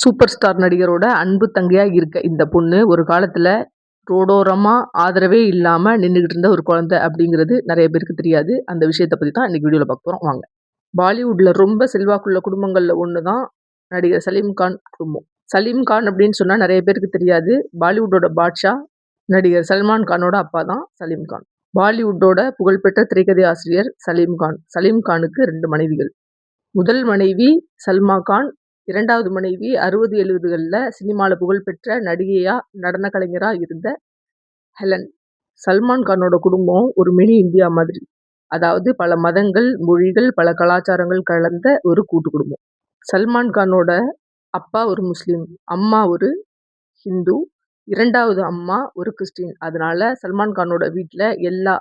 Super star நடிகரோட அன்பு தங்கையா இருக்க இந்த பொண்ணு ஒரு காலத்துல ரோடோரமா ஆதரவே இல்லாம நின்றுகிட்டு இருந்த ஒரு குழந்தை அப்படிங்கிறது நிறைய பேருக்கு தெரியாது. அந்த விஷயத்தை பத்தி தான் இன்னைக்கு வீடியோல பார்க்க போறோம். வாங்க. பாலிவுட்ல ரொம்ப செல்வாக்குள்ள குடும்பங்கள்ல ஒண்ணுதான் நடிகர் சலீம் கான் குடும்பம். சலீம் கான் அப்படின்னு சொன்னா நிறைய பேருக்கு தெரியாது. பாலிவுட்டோட பாட்ஷா நடிகர் சல்மான் கானோட அப்பா தான் சலீம் கான். பாலிவுட்டோட புகழ்பெற்ற திரைக்கதை ஆசிரியர் சலீம் கான். சலீம் கானுக்கு 2 மனைவிகள். முதல் மனைவி சல்மா கான். 2வது மனைவி 60, 70களில் சினிமாவில் புகழ்பெற்ற நடிகையா நடன கலைஞரா இருந்த ஹெலன். சல்மான் கானோட குடும்பம் ஒரு மினி இந்தியா மாதிரி. அதாவது பல மதங்கள், மொழிகள், பல கலாச்சாரங்கள் கலந்த ஒரு கூட்டு குடும்பம். சல்மான் கானோட அப்பா ஒரு முஸ்லீம், அம்மா ஒரு ஹிந்து, 2வது அம்மா ஒரு கிறிஸ்டின். அதனால சல்மான் கானோட வீட்டில் எல்லா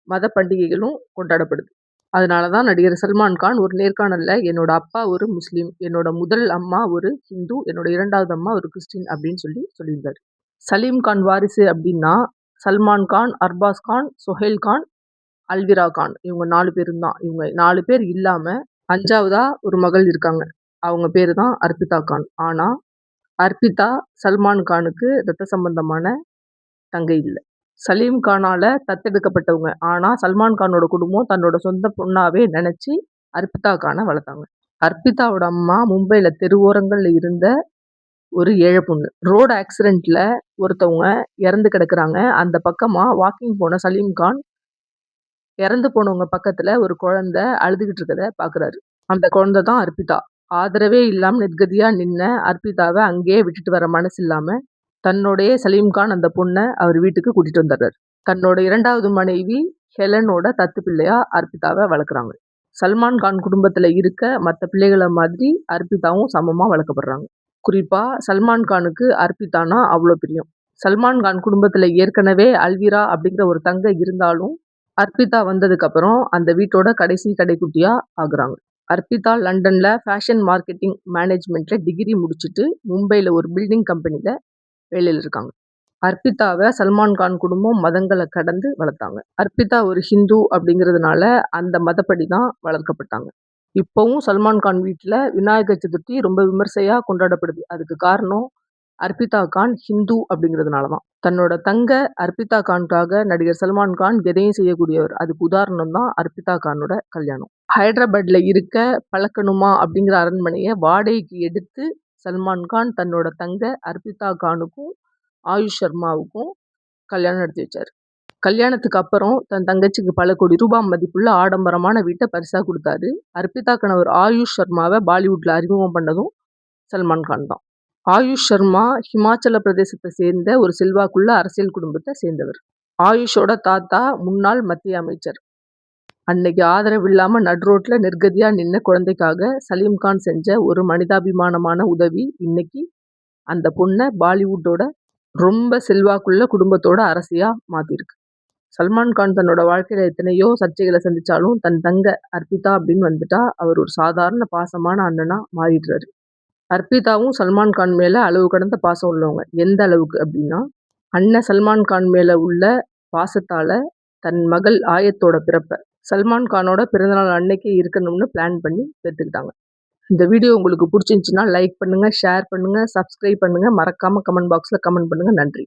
மத பண்டிகைகளும் கொண்டாடப்படுது. அதனால தான் நடிகர் சல்மான் கான் ஒரு நேர்காணல்ல என்னோட அப்பா ஒரு முஸ்லீம், என்னோட முதல் அம்மா ஒரு ஹிந்து, என்னோட 2வது அம்மா ஒரு கிறிஸ்டின் அப்படின்னு சொல்லியிருந்தாரு. சலீம் கான் வாரிசு அப்படின்னா சல்மான் கான், அர்பாஸ் கான், சொஹைல் கான், அல்விரா கான், இவங்க 4 பேரும் தான். இவங்க 4 பேர் இல்லாம 5வதா ஒரு மகள் இருக்காங்க. அவங்க பேரு தான் அர்பிதா கான். ஆனா அர்பிதா சல்மான் கானுக்கு ரத்த சம்பந்தமான தங்கை இல்லை. சலீம் கானால தத்தெடுக்கப்பட்டவங்க. ஆனா சல்மான் கானோட குடும்பம் தன்னோட சொந்த பொண்ணாவே நினைச்சு அர்பிதா கானை வளர்த்தாங்க. அர்பிதாவோட அம்மா மும்பைல தெருவோரங்கள்ல இருந்த ஒரு ஏழை பொண்ணு. ரோடு ஆக்சிடென்ட்ல ஒருத்தவங்க இறந்து கிடக்குறாங்க. அந்த பக்கமா வாக்கிங் போன சலீம் கான் இறந்து போனவங்க பக்கத்துல ஒரு குழந்தை அழுதுகிட்டு இருக்கத பாக்குறாரு. அந்த குழந்தை தான் அர்பிதா. ஆதரவே இல்லாம நிர்கதியா நின்ன அர்பிதாவை அங்கேயே விட்டுட்டு வர மனசு இல்லாம தன்னோடைய சலீம் கான் அந்த பொண்ணை அவர் வீட்டுக்கு கூட்டிட்டு வந்துடுறாரு. தன்னோட 2வது மனைவி ஹெலனோட தத்து பிள்ளையா அர்பிதாவை வளர்க்குறாங்க. சல்மான் கான் குடும்பத்துல இருக்க மற்ற பிள்ளைகளை மாதிரி அர்பிதாவும் சமமா வளர்க்கப்படுறாங்க. குறிப்பா சல்மான் கானுக்கு அர்பிதானா அவ்வளோ பிரியம். சல்மான் கான் குடும்பத்துல ஏற்கனவே அல்விரா அப்படிங்கிற ஒரு தங்கை இருந்தாலும் அர்பிதா வந்ததுக்கு அப்புறம் அந்த வீட்டோட கடைசி கடைக்குட்டியா ஆகுறாங்க. அர்பிதா லண்டன்ல ஃபேஷன் மார்க்கெட்டிங் மேனேஜ்மெண்ட்ல டிகிரி முடிச்சுட்டு மும்பைல ஒரு பில்டிங் கம்பெனில வேலையில் இருக்காங்க. அர்பிதாவை சல்மான் கான் குடும்பம் மதங்களை கடந்து வளர்த்தாங்க. அர்பிதா ஒரு ஹிந்து அப்படிங்கிறதுனால அந்த மதப்படி தான் வளர்க்கப்பட்டாங்க. இப்போவும் சல்மான் கான் வீட்டில் விநாயகர் சதுர்த்தி ரொம்ப விமர்சையா கொண்டாடப்படுது. அதுக்கு காரணம் அர்பிதா கான் ஹிந்து அப்படிங்கிறதுனால தான். தன்னோட தங்க அர்பிதா கானுக்காக நடிகர் சல்மான் கான் எதையும் செய்யக்கூடியவர். அதுக்கு உதாரணம் தான் அர்பிதா கானோட கல்யாணம். ஹைதராபாத்ல இருக்க பழக்கணுமா அப்படிங்கிற அரண்மனையை வாடகைக்கு எடுத்து சல்மான் கான் தன்னோட தங்க அர்பிதா கானுக்கும் ஆயுஷ் சர்மாவுக்கும் கல்யாணம் நடத்தி வச்சார். கல்யாணத்துக்கு அப்புறம் தன் தங்கச்சிக்கு பல கோடி ரூபாய் மதிப்புள்ள ஆடம்பரமான வீட்டை பரிசா கொடுத்தாரு. அர்பிதா கணவர் ஆயுஷ் சர்மாவை பாலிவுட்ல அறிமுகம் பண்ணதும் சல்மான் கான் தான். ஆயுஷ் சர்மா ஹிமாச்சல பிரதேசத்தை சேர்ந்த ஒரு செல்வாக்குள்ள அரசியல் குடும்பத்தை சேர்ந்தவர். ஆயுஷோட தாத்தா முன்னாள் மத்திய அமைச்சர். அன்னைக்கு ஆதரவு இல்லாம நடுரோட்ல நிர்கதியா நின்ன குழந்தைக்காக சலீம் கான் செஞ்ச ஒரு மனிதாபிமானமான உதவி இன்னைக்கு அந்த பொண்ணை பாலிவுட்டோட ரொம்ப செல்வாக்குள்ள குடும்பத்தோட அரசியா மாத்திருக்கு. சல்மான் கான் தன்னோட வாழ்க்கையில எத்தனையோ சர்ச்சைகளை சந்திச்சாலும் தன் தங்க அர்பிதா அப்படின்னு வந்துட்டா அவர் ஒரு சாதாரண பாசமான அண்ணனா மாறிடுறாரு. அர்பிதாவும் சல்மான் கான் மேல அளவு கடந்த பாசம் உள்ளவங்க. எந்த அளவுக்கு அப்படின்னா அண்ணன் சல்மான் கான் மேல உள்ள பாசத்தால தன் மகள் ஆயத்தோட பிறப்ப சல்மான் கானோட பிறந்தநாள் அன்னைக்கு இருக்கணும்னு பிளான் பண்ணி பெற்றுக்கிட்டாங்க. இந்த வீடியோ உங்களுக்கு பிடிச்சிருந்துச்சுன்னா லைக் பண்ணுங்க, ஷேர் பண்ணுங்க, சப்ஸ்கிரைப் பண்ணுங்க, மறக்காம கமெண்ட் பாக்ஸ்ல கமெண்ட் பண்ணுங்க. நன்றி.